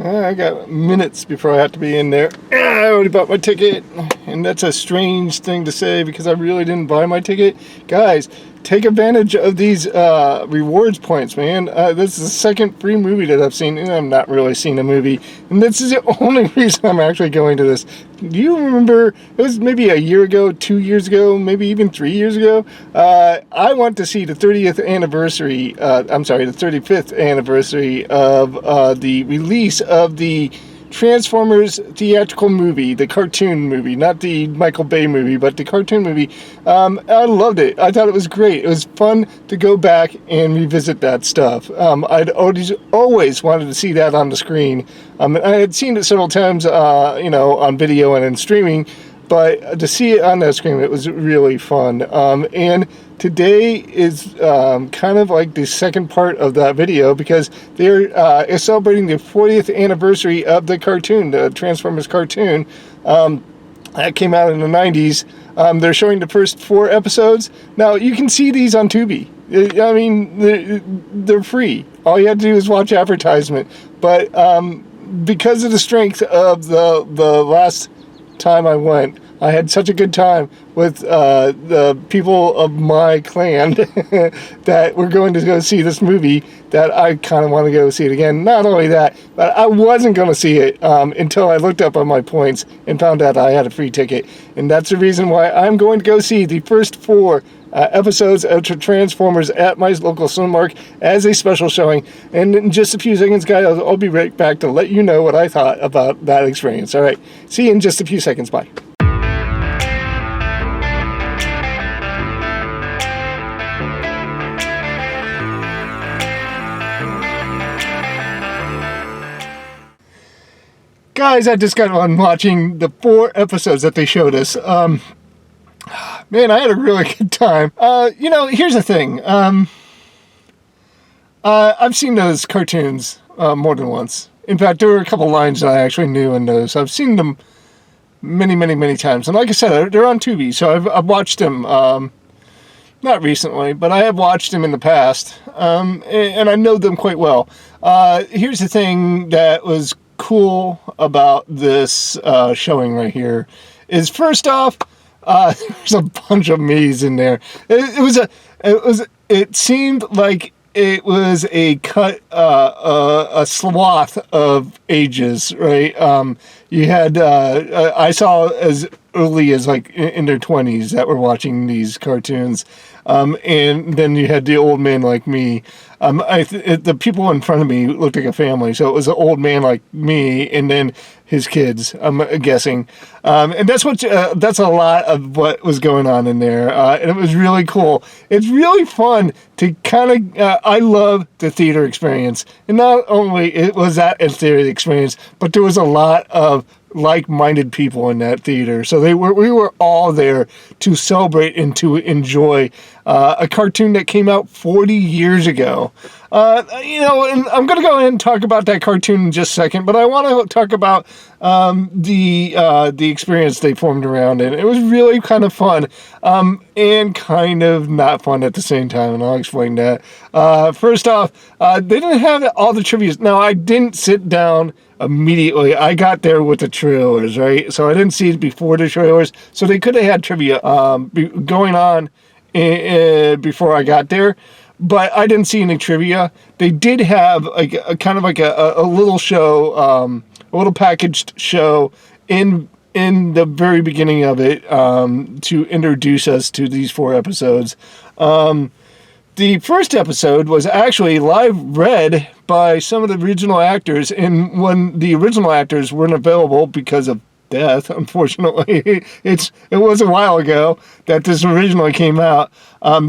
I got minutes before I have to be in there. I already bought my ticket, and that's a strange thing to say because I really didn't buy my ticket. Guys, take advantage of these rewards points, man. This is the second free movie that I've seen, and I'm not really seeing a movie. And this is the only reason I'm actually going to this. Do you remember, it was maybe a year ago, 2 years ago, maybe even 3 years ago, I went to see the 35th anniversary of the release of the Transformers theatrical movie, the cartoon movie, not the Michael Bay movie, but the cartoon movie. I loved it. I thought it was great. It was fun to go back and revisit that stuff. I'd always wanted to see that on the screen. I had seen it several times, on video and in streaming, but to see it on that screen, it was really fun. And today is kind of like the second part of that video because they're celebrating the 40th anniversary of the cartoon, the Transformers cartoon. That came out in the 90s. They're showing the first 4 episodes. Now, you can see these on Tubi. I mean, they're free. All you have to do is watch advertisement. But because of the strength of the last time I went, I had such a good time with the people of my clan that we're going to go see this movie that I kind of want to go see it again. Not only that, but I wasn't going to see it until I looked up on my points and found out I had a free ticket. And that's the reason why I'm going to go see the first 4 episodes of Transformers at my local Cinemark as a special showing. And in just a few seconds, guys, I'll be right back to let you know what I thought about that experience. All right, see you in just a few seconds. Bye. Guys, I just got on watching the 4 episodes that they showed us. Man, I had a really good time. Here's the thing. I've seen those cartoons more than once. In fact, there were a couple lines that I actually knew in those. I've seen them many, many, many times. And like I said, they're on Tubi, so I've watched them, not recently, but I have watched them in the past, and I know them quite well. Here's the thing that was cool about this showing right here is, first off, there's a bunch of me's in there. It seemed like it was a a swath of ages, right? You had I saw as early as like in their 20s that were watching these cartoons, and then you had the old man like me. The people in front of me looked like a family, so it was an old man like me, and then his kids, I'm guessing, and that's a lot of what was going on in there, and it was really cool. It's really fun to kind of. I love the theater experience, and not only it was that a theater experience, but there was a lot of like-minded people in that theater. So we were all there to celebrate and to enjoy a cartoon that came out 40 years ago. And I'm going to go ahead and talk about that cartoon in just a second, but I want to talk about the experience they formed around it. It was really kind of fun, and kind of not fun at the same time, and I'll explain that. First off, they didn't have all the trivia. Now, I didn't sit down immediately. I got there with the trailers, right? So I didn't see it before the trailers. So they could have had trivia going on before I got there, but I didn't see any trivia. They did have like a kind of like a little show, a little packaged show in the very beginning of it to introduce us to these 4 episodes. The first episode was actually live read by some of the original actors, and when the original actors weren't available because of death, unfortunately, it was a while ago that this originally came out.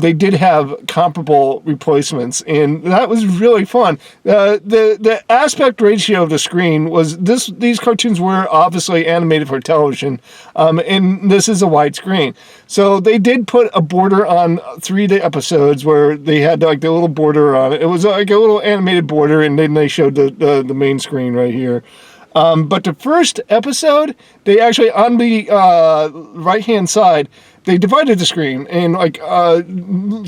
They did have comparable replacements, and that was really fun. The aspect ratio of the screen was these cartoons were obviously animated for television, and this is a widescreen. So they did put a border on 3 episodes where they had like the little border on it. It was like a little animated border, and then they showed the main screen right here. But the first episode, they actually, on the right-hand side, they divided the screen, and like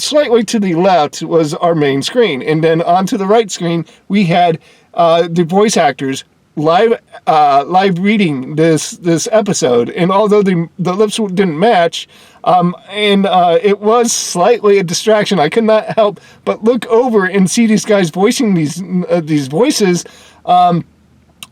slightly to the left was our main screen, and then onto the right screen we had the voice actors live reading this episode, and although the lips didn't match, and it was slightly a distraction, I could not help but look over and see these guys voicing these voices.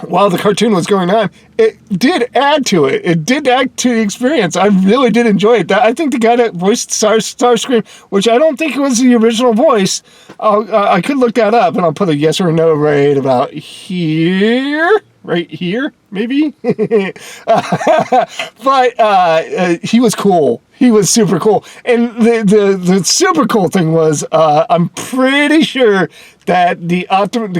While the cartoon was going on, it did add to it. It did add to the experience. I really did enjoy it. I think the guy that voiced Starscream, which I don't think was the original voice, I could look that up, and I'll put a yes or no right about here. Right here, maybe? But he was cool. He was super cool. And the super cool thing was, I'm pretty sure that the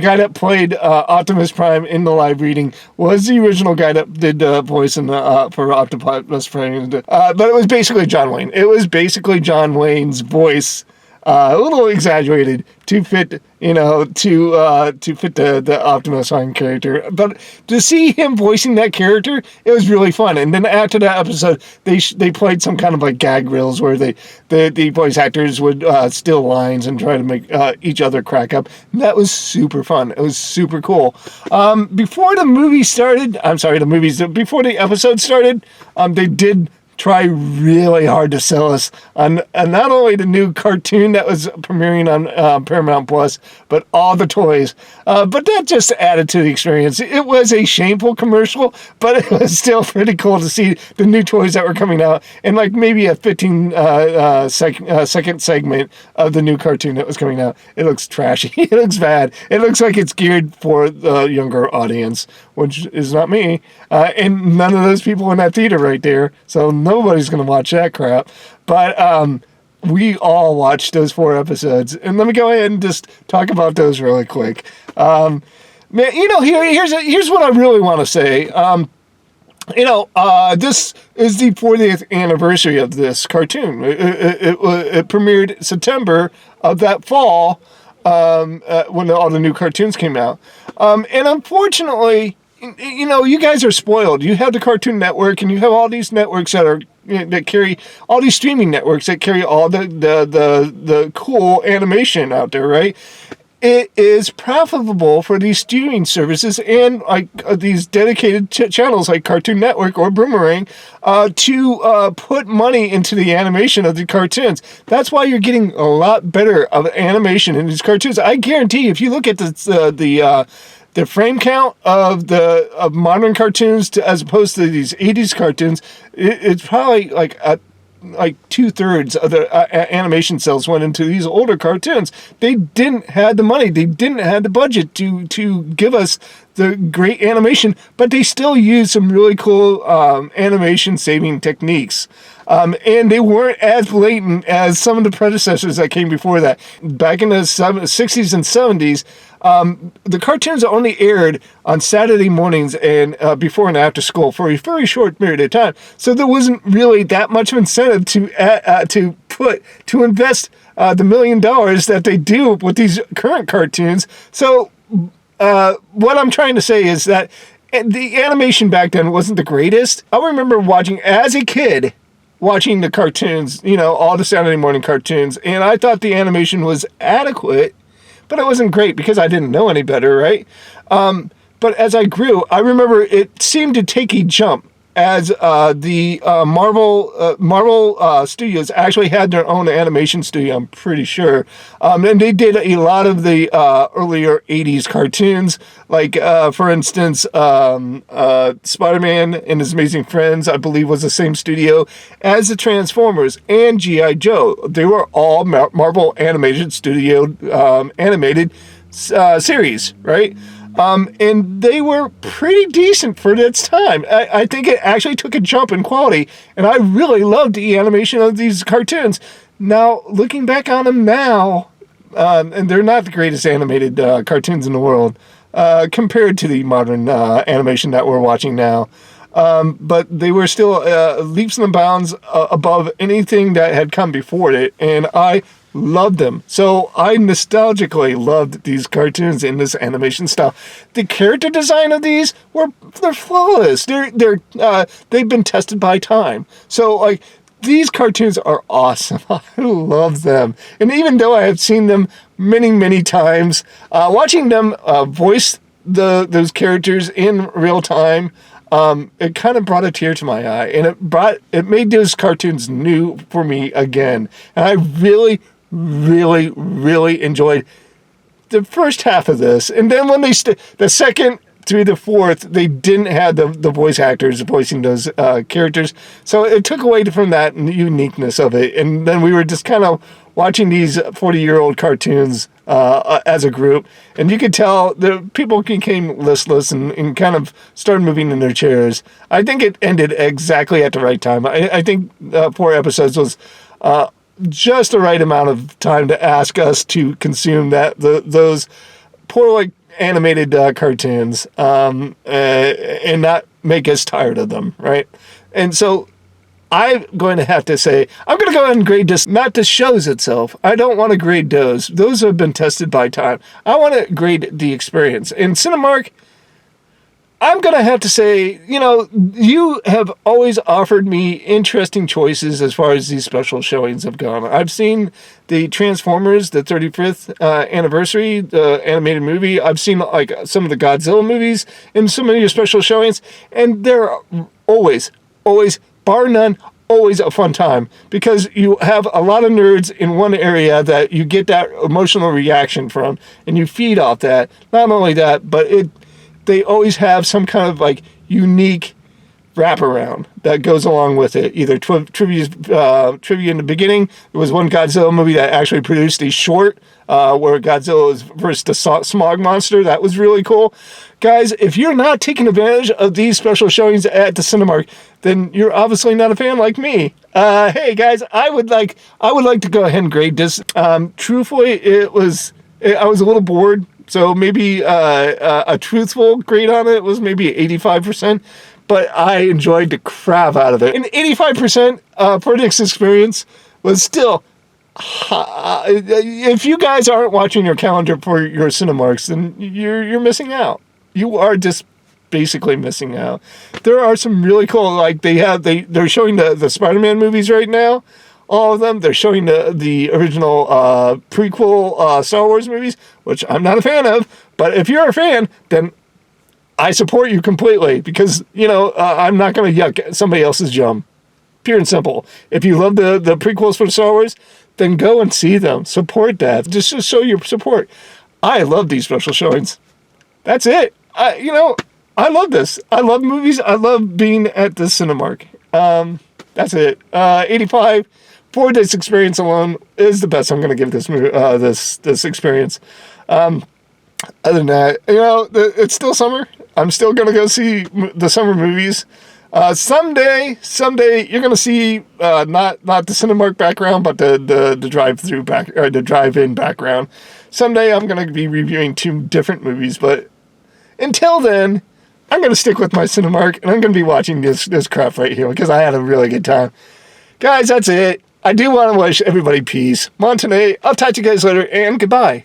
guy that played Optimus Prime in the live reading was the original guy that did the voice for Optimus Prime. But it was basically John Wayne. It was basically John Wayne's voice, a little exaggerated to fit, to fit the Optimus Prime character. But to see him voicing that character, it was really fun. And then after that episode, they played some kind of like gag reels where the voice actors would steal lines and try to make each other crack up. And that was super fun. It was super cool. Before the episode started, they did try really hard to sell us on not only the new cartoon that was premiering on Paramount Plus, but all the toys. But that just added to the experience. It was a shameful commercial, but it was still pretty cool to see the new toys that were coming out, and like maybe a 15-second segment of the new cartoon that was coming out. It looks trashy. It looks bad. It looks like it's geared for the younger audience, which is not me. And none of those people in that theater right there. So nobody's going to watch that crap. But we all watched those 4 episodes. And let me go ahead and just talk about those really quick. Man, here's what I really want to say. This is the 40th anniversary of this cartoon. It premiered September of that fall when all the new cartoons came out. And unfortunately, you guys are spoiled. You have the Cartoon Network, and you have all these networks that carry all these streaming networks that carry all the cool animation out there, right? It is profitable for these streaming services and like these dedicated channels like Cartoon Network or Boomerang to put money into the animation of the cartoons. That's why you're getting a lot better of animation in these cartoons. I guarantee if you look at the frame count of modern cartoons as opposed to these 80s cartoons, it's probably like 2/3 of the animation cells went into these older cartoons. They didn't have the money. They didn't have the budget to give us the great animation, but they still used some really cool animation saving techniques. And they weren't as blatant as some of the predecessors that came before that. Back in the 60s and 70s, the cartoons only aired on Saturday mornings and before and after school for a very short period of time. So there wasn't really that much of incentive to invest the $1 million that they do with these current cartoons. So what I'm trying to say is that the animation back then wasn't the greatest. I remember watching as a kid, watching the cartoons, all the Saturday morning cartoons, and I thought the animation was adequate, but it wasn't great because I didn't know any better, right? But as I grew, I remember it seemed to take a jump as the Marvel Studios actually had their own animation studio, I'm pretty sure. And they did a lot of the earlier 80s cartoons, like, for instance, Spider-Man and His Amazing Friends, I believe, was the same studio as the Transformers and G.I. Joe. They were all Marvel Animation Studio animated series, right? And they were pretty decent for its time. I think it actually took a jump in quality, and I really loved the animation of these cartoons. Now, looking back on them now, and they're not the greatest animated cartoons in the world compared to the modern animation that we're watching now. But they were still leaps and bounds above anything that had come before it, and I loved them. So I nostalgically loved these cartoons in this animation style. The character design of these they're flawless. They've been tested by time. So like these cartoons are awesome. I love them. And even though I have seen them many, many times, watching them voiced those characters in real time, it kind of brought a tear to my eye, and it made those cartoons new for me again. And I really, really, really enjoyed the first half of this. And then when the second through the fourth, they didn't have the voice actors voicing those characters, so it took away from that uniqueness of it. And then we were just kind of watching these 40-year-old cartoons as a group, and you could tell the people became listless and kind of started moving in their chairs. I think it ended exactly at the right time. I think 4 episodes was just the right amount of time to ask us to consume those poorly animated cartoons and not make us tired of them, right? And so I'm going to have to say, I'm going to go ahead and grade this, not the shows itself. I don't want to grade those. Those have been tested by time. I want to grade the experience. In Cinemark, I'm going to have to say, you have always offered me interesting choices as far as these special showings have gone. I've seen the Transformers, the 35th anniversary, the animated movie. I've seen like some of the Godzilla movies in some of your special showings, and they're always, bar none, always a fun time, because you have a lot of nerds in one area that you get that emotional reaction from, and you feed off that. Not only that, but they always have some kind of like unique wraparound that goes along with it. Either trivia in the beginning. There was one Godzilla movie that actually produced a short where Godzilla was versus the smog monster. That was really cool. Guys, if you're not taking advantage of these special showings at the Cinemark, then you're obviously not a fan like me. Hey guys, I would like to go ahead and grade this. Truthfully, I was a little bored. So maybe a truthful grade on it was maybe 85%, but I enjoyed the crap out of it. And 85% for this experience was still, if you guys aren't watching your calendar for your Cinemarks, then you're missing out. You are just basically missing out. There are some really cool, like they're showing the Spider-Man movies right now. All of them. They're showing the original prequel Star Wars movies, which I'm not a fan of. But if you're a fan, then I support you completely, because, I'm not going to yuck somebody else's yum. Pure and simple. If you love the prequels for Star Wars, then go and see them. Support that. Just to show your support. I love these special showings. That's it. I love this. I love movies. I love being at the Cinemark. That's it. 85 for this experience alone is the best I'm going to give this experience. Other than that, it's still summer. I'm still going to go see the summer movies. Someday you're going to see not the Cinemark background, but the drive-in background. Someday I'm going to be reviewing 2 different movies, but until then, I'm going to stick with my Cinemark, and I'm going to be watching this crap right here, because I had a really good time. Guys, that's it. I do want to wish everybody peace. Montane, I'll talk to you guys later, and goodbye.